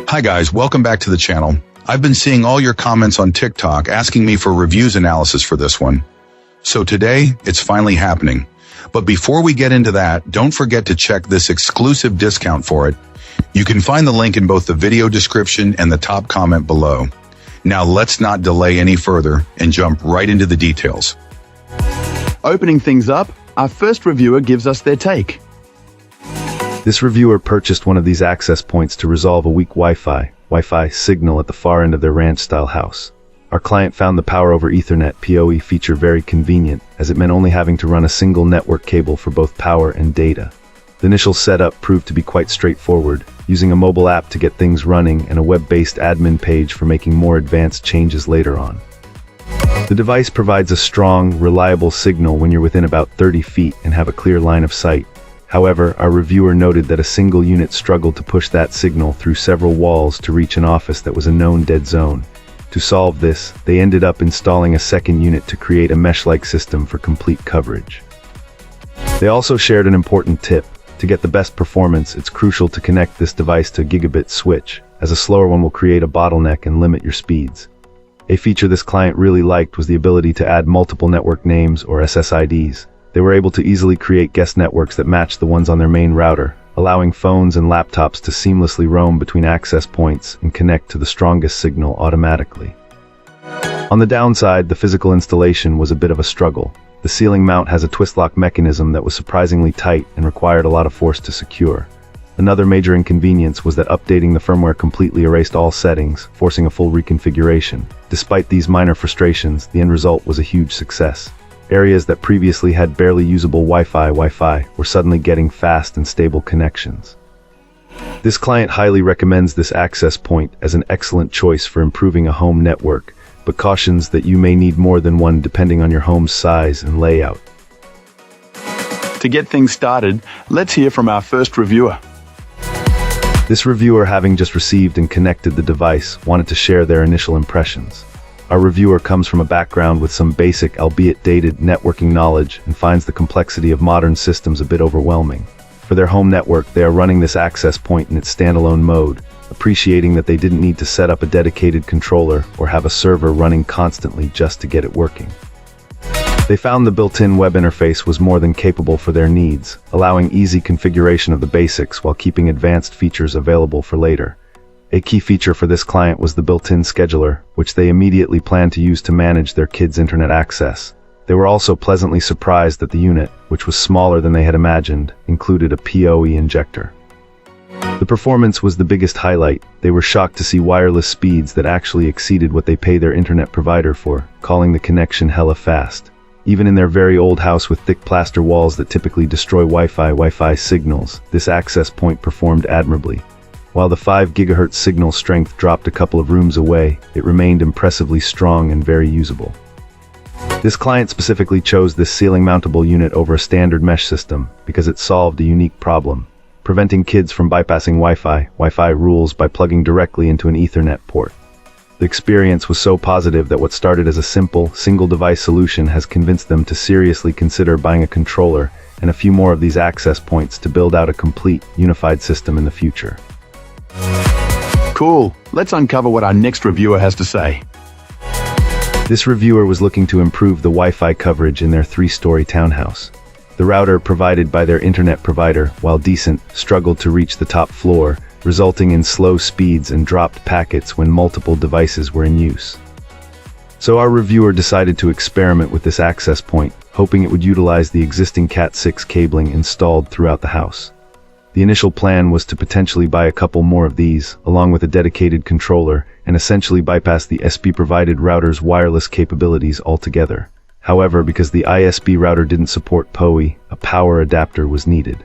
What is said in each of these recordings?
Hi guys, welcome back to the channel. I've been seeing all your comments on TikTok asking me for reviews analysis for this one. So today, it's finally happening. But before we get into that, don't forget to check this exclusive discount for it. You can find the link in both the video description and the top comment below. Now let's not delay any further and jump right into the details. Opening things up, our first reviewer gives us their take. This reviewer purchased one of these access points to resolve a weak Wi-Fi signal at the far end of their ranch-style house. Our client found the Power over Ethernet PoE feature very convenient, as it meant only having to run a single network cable for both power and data. The initial setup proved to be quite straightforward, using a mobile app to get things running and a web-based admin page for making more advanced changes later on. The device provides a strong, reliable signal when you're within about 30 feet and have a clear line of sight. However, our reviewer noted that a single unit struggled to push that signal through several walls to reach an office that was a known dead zone. To solve this, they ended up installing a second unit to create a mesh-like system for complete coverage. They also shared an important tip. To get the best performance, it's crucial to connect this device to a gigabit switch, as a slower one will create a bottleneck and limit your speeds. A feature this client really liked was the ability to add multiple network names or SSIDs. They were able to easily create guest networks that matched the ones on their main router, allowing phones and laptops to seamlessly roam between access points and connect to the strongest signal automatically. On the downside, the physical installation was a bit of a struggle. The ceiling mount has a twist lock mechanism that was surprisingly tight and required a lot of force to secure. Another major inconvenience was that updating the firmware completely erased all settings, forcing a full reconfiguration. Despite these minor frustrations, the end result was a huge success. Areas that previously had barely usable Wi-Fi were suddenly getting fast and stable connections. This client highly recommends this access point as an excellent choice for improving a home network, but cautions that you may need more than one depending on your home's size and layout. To get things started, let's hear from our first reviewer. This reviewer, having just received and connected the device, wanted to share their initial impressions. Our reviewer comes from a background with some basic, albeit dated, networking knowledge and finds the complexity of modern systems a bit overwhelming. For their home network, they are running this access point in its standalone mode, appreciating that they didn't need to set up a dedicated controller or have a server running constantly just to get it working. They found the built-in web interface was more than capable for their needs, allowing easy configuration of the basics while keeping advanced features available for later. A key feature for this client was the built-in scheduler, which they immediately planned to use to manage their kids' internet access. They were also pleasantly surprised that the unit, which was smaller than they had imagined, included a PoE injector. The performance was the biggest highlight. They were shocked to see wireless speeds that actually exceeded what they pay their internet provider for, calling the connection hella fast. Even in their very old house with thick plaster walls that typically destroy Wi-Fi signals, this access point performed admirably. While the 5 GHz signal strength dropped a couple of rooms away, it remained impressively strong and very usable. This client specifically chose this ceiling mountable unit over a standard mesh system because it solved a unique problem, preventing kids from bypassing Wi-Fi rules by plugging directly into an Ethernet port. The experience was so positive that what started as a simple, single-device solution has convinced them to seriously consider buying a controller and a few more of these access points to build out a complete, unified system in the future. Cool. Let's uncover what our next reviewer has to say. This reviewer was looking to improve the Wi-Fi coverage in their 3-story townhouse. The router provided by their internet provider, while decent, struggled to reach the top floor, resulting in slow speeds and dropped packets when multiple devices were in use. So our reviewer decided to experiment with this access point, hoping it would utilize the existing Cat6 cabling installed throughout the house. The initial plan was to potentially buy a couple more of these, along with a dedicated controller, and essentially bypass the SP-provided router's wireless capabilities altogether. However, because the ISP router didn't support PoE, a power adapter was needed.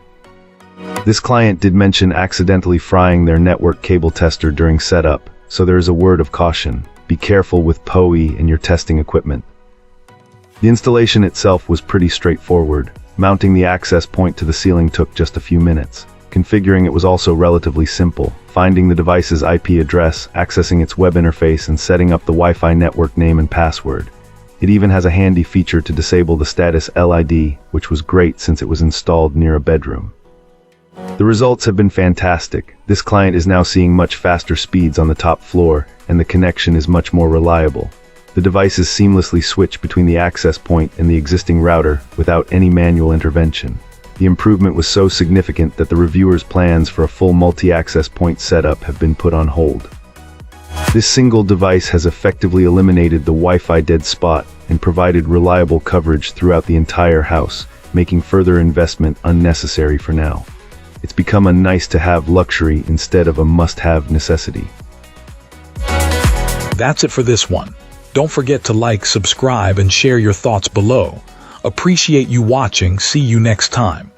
This client did mention accidentally frying their network cable tester during setup, so there is a word of caution. Be careful with PoE and your testing equipment. The installation itself was pretty straightforward. Mounting the access point to the ceiling took just a few minutes. Configuring it was also relatively simple, finding the device's IP address, accessing its web interface, and setting up the Wi-Fi network name and password. It even has a handy feature to disable the status LID, which was great since it was installed near a bedroom. The results have been fantastic. This client is now seeing much faster speeds on the top floor, and the connection is much more reliable. The devices seamlessly switch between the access point and the existing router without any manual intervention. The improvement was so significant that the reviewer's plans for a full multi-access point setup have been put on hold. This single device has effectively eliminated the Wi-Fi dead spot and provided reliable coverage throughout the entire house, making further investment unnecessary for now. It's become a nice-to-have luxury instead of a must-have necessity. That's it for this one. Don't forget to like, subscribe, and share your thoughts below. Appreciate you watching. See you next time.